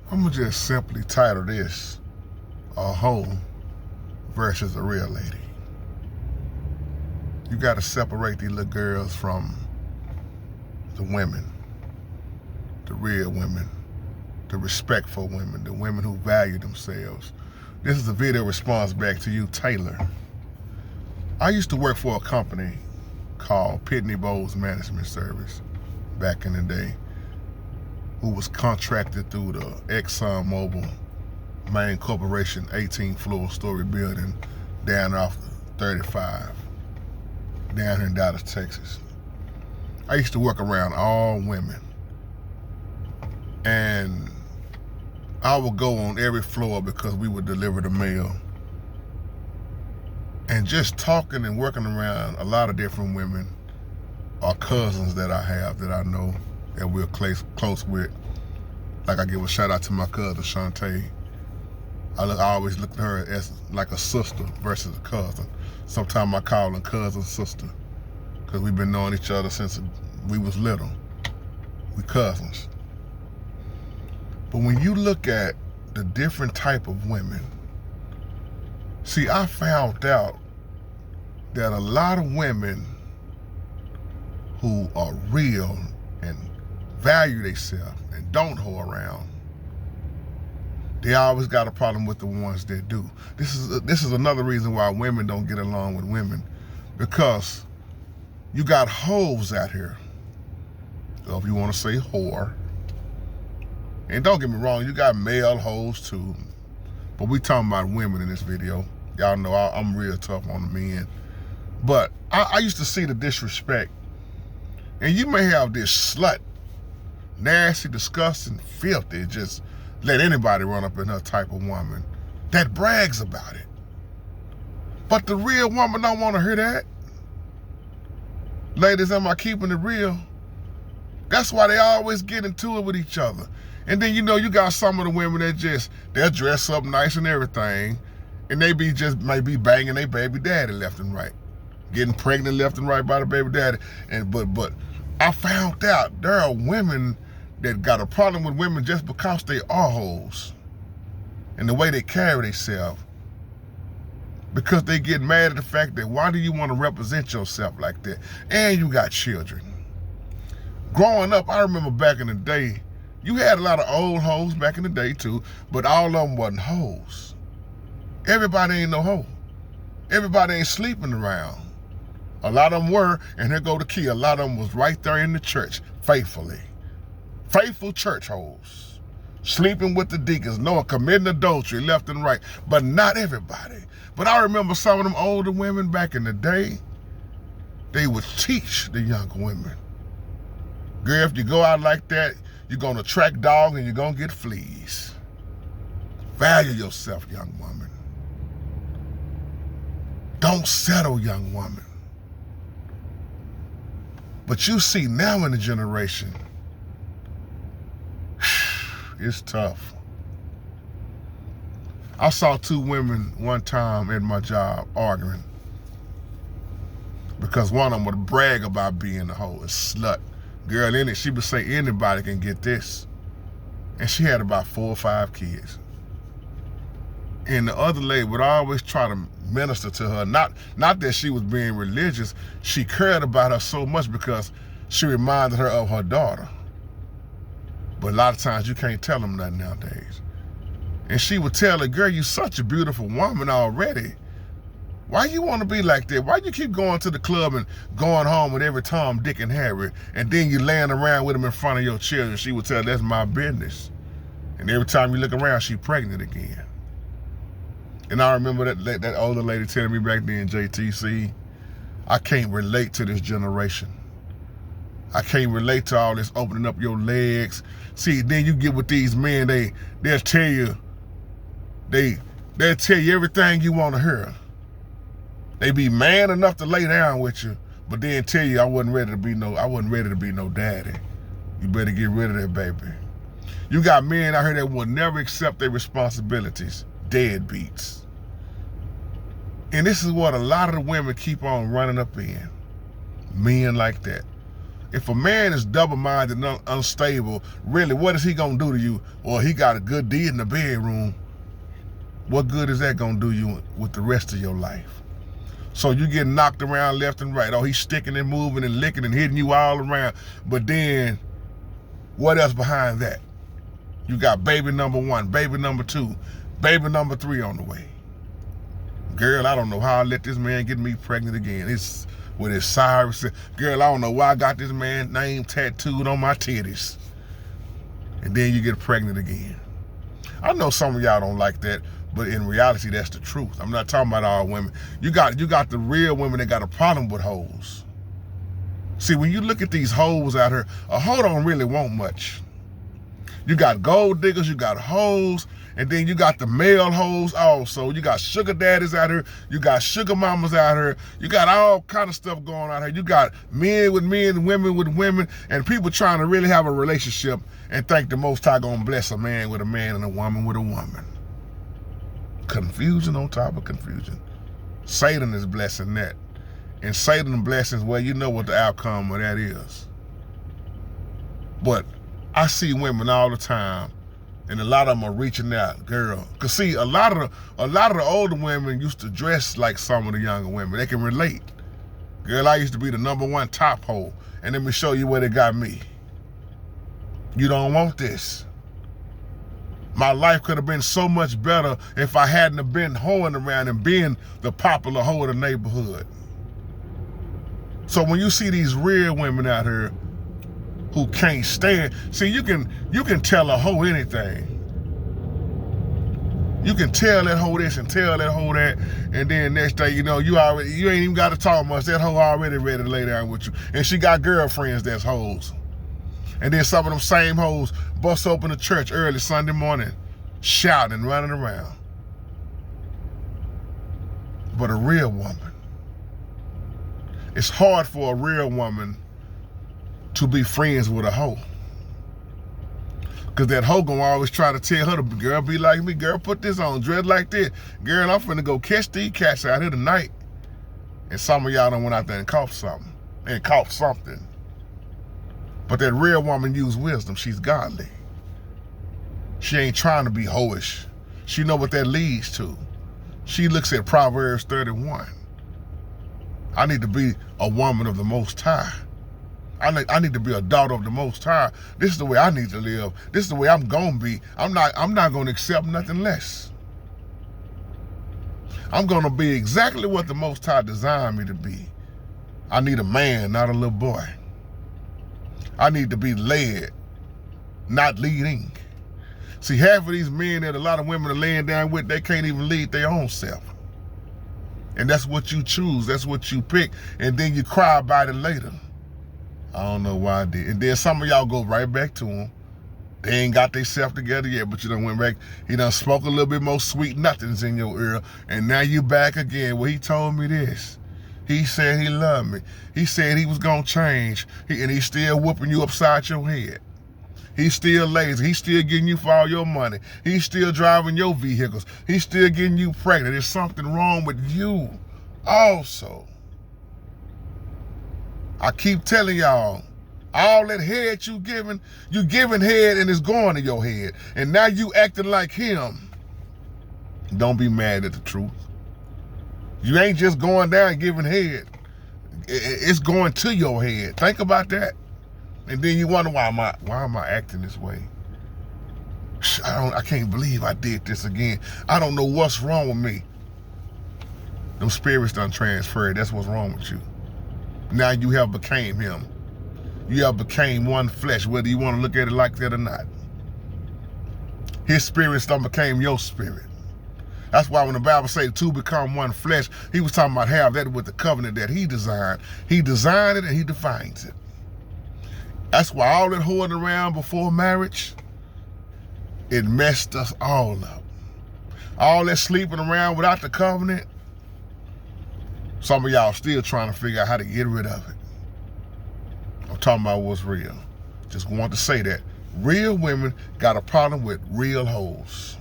I'm gonna just simply title this a hoe versus a real lady. You gotta separate these little girls from the women, the real women, the respectful women, the women who value themselves. This is a video response back to you, Taylor. I used to work for a company called Pitney Bowes Management Service back in the day, who was contracted through the ExxonMobil main corporation 18-floor story building down off 35, down here in Dallas, Texas. I used to work around all women, and I would go on every floor because we would deliver the mail. And just talking and working around a lot of different women are cousins that I have that I know that we're close with. Like I give a shout out to my cousin Shantae. I always look at her as like a sister versus a cousin. Sometimes I call her cousin sister because we've been knowing each other since we was little. We cousins. But when you look at the different type of women, see, I found out that a lot of women who are real and value themselves and don't hoe around, they always got a problem with the ones that do. This is another reason why women don't get along with women, because you got hoes out here, so if you want to say whore. And don't get me wrong, you got male hoes too, but we talking about women in this video. Y'all know I'm real tough on the men. But I used to see the disrespect. And you may have this slut, nasty, disgusting, filthy, just let anybody run up in her type of woman that brags about it. But the real woman don't want to hear that. Ladies, am I keeping it real? That's why they always get into it with each other. And then, you know, you got some of the women that they'll dress up nice and everything, and they may be banging their baby daddy left and right, getting pregnant left and right by the baby daddy. And but I found out there are women that got a problem with women just because they are hoes and the way they carry themselves, because they get mad at the fact that why do you want to represent yourself like that? And you got children. Growing up, I remember back in the day, you had a lot of old hoes back in the day too, but all of them wasn't hoes. Everybody ain't no hoe. Everybody ain't sleeping around. A lot of them were, and here go the key, a lot of them was right there in the church, faithfully. Faithful church hoes. Sleeping with the deacons, committing adultery left and right, but not everybody. But I remember some of them older women back in the day, they would teach the younger women. Girl, if you go out like that, you're gonna attract dogs and you're gonna get fleas. Value yourself, young woman. Don't settle, young woman. But you see now in the generation, it's tough. I saw two women one time at my job arguing because one of them would brag about being a hoe, a slut. Girl, in it, she would say anybody can get this. And she had about 4 or 5 kids. And the other lady would always try to minister to her. Not that she was being religious. She cared about her so much because she reminded her of her daughter. But a lot of times you can't tell them nothing nowadays. And she would tell her, girl, you such a beautiful woman already. Why you want to be like that? Why you keep going to the club and going home with every Tom, Dick, and Harry, and then you laying around with them in front of your children? She would tell her, that's my business. And every time you look around, she's pregnant again. And I remember that older lady telling me back then, JTC, I can't relate to this generation. I can't relate to all this opening up your legs. See, then you get with these men, they'll tell you everything you want to hear. They be man enough to lay down with you, but then tell you I wasn't ready to be no daddy. You better get rid of that baby. You got men out here that will never accept their responsibilities, deadbeats. And this is what a lot of the women keep on running up in. Men like that. If a man is double-minded and unstable, really, what is he gonna do to you? Or he got a good D in the bedroom. What good is that gonna do you with the rest of your life? So you get knocked around left and right. Oh, he's sticking and moving and licking and hitting you all around. But then, what else behind that? You got baby number 1, baby number 2, baby number 3 on the way. Girl, I don't know how I let this man get me pregnant again. It's with his sorry. Girl, I don't know why I got this man's name tattooed on my titties. And then you get pregnant again. I know some of y'all don't like that, but in reality, that's the truth. I'm not talking about all women. You got the real women that got a problem with hoes. See, when you look at these hoes out here, a hoe don't really want much. You got gold diggers, you got hoes, and then you got the male hoes also. You got sugar daddies out here, you got sugar mamas out here, you got all kind of stuff going on here. You got men with men, women with women, and people trying to really have a relationship and think the Most High gonna bless a man with a man and a woman with a woman. Confusion on top of confusion. Satan is blessing that. And Satan blessings, well, you know what the outcome of that is. But I see women all the time, and a lot of them are reaching out, girl. Cause see, a lot of the older women used to dress like some of the younger women. They can relate. Girl, I used to be the #1 top hoe, and let me show you where they got me. You don't want this. My life could have been so much better if I hadn't have been hoeing around and being the popular hoe of the neighborhood. So when you see these real women out here who can't stand, see, you can tell a hoe anything. You can tell that hoe this and tell that hoe that, and then next day, you know, you ain't even got to talk much. That hoe already ready to lay down with you. And she got girlfriends that's hoes. And then some of them same hoes bust open the church early Sunday morning, shouting and running around. But a real woman, it's hard for a real woman to be friends with a hoe. Cause that hoe gonna always try to tell her, girl, be like me, girl, put this on, dress like this. Girl, I'm finna go catch these cats out here tonight. And some of y'all done went out there and caught something. But that real woman used wisdom. She's godly. She ain't trying to be hoish. She know what that leads to. She looks at Proverbs 31. I need to be a woman of the Most High. I need to be a daughter of the Most High. This is the way I need to live. This is the way I'm gonna be. I'm not gonna accept nothing less. I'm gonna be exactly what the Most High designed me to be. I need a man, not a little boy. I need to be led, not leading. See, half of these men that a lot of women are laying down with, they can't even lead their own self. And that's what you choose, that's what you pick, and then you cry about it later. I don't know why I did. And then some of y'all go right back to them. They ain't got their self together yet, but you done went back. He done spoke a little bit more sweet nothings in your ear, and now you back again. Well, he told me this. He said he loved me. He said he was gonna change, and he's still whooping you upside your head. He's still lazy. He's still getting you for all your money. He's still driving your vehicles. He's still getting you pregnant. There's something wrong with you also. I keep telling y'all, all that head you giving head and it's going to your head. And now you acting like him. Don't be mad at the truth. You ain't just going down and giving head. It's going to your head. Think about that. And then you wonder, why am I acting this way? I can't believe I did this again. I don't know what's wrong with me. Them spirits done transferred. That's what's wrong with you. Now you have became him. You have became one flesh, whether you want to look at it like that or not. His spirit done became your spirit. That's why when the Bible says two become one flesh, he was talking about have that with the covenant that he designed. He designed it and he defines it. That's why all that holding around before marriage, it messed us all up. All that sleeping around without the covenant, some of y'all still trying to figure out how to get rid of it. I'm talking about what's real. Just want to say that. Real women got a problem with real hoes.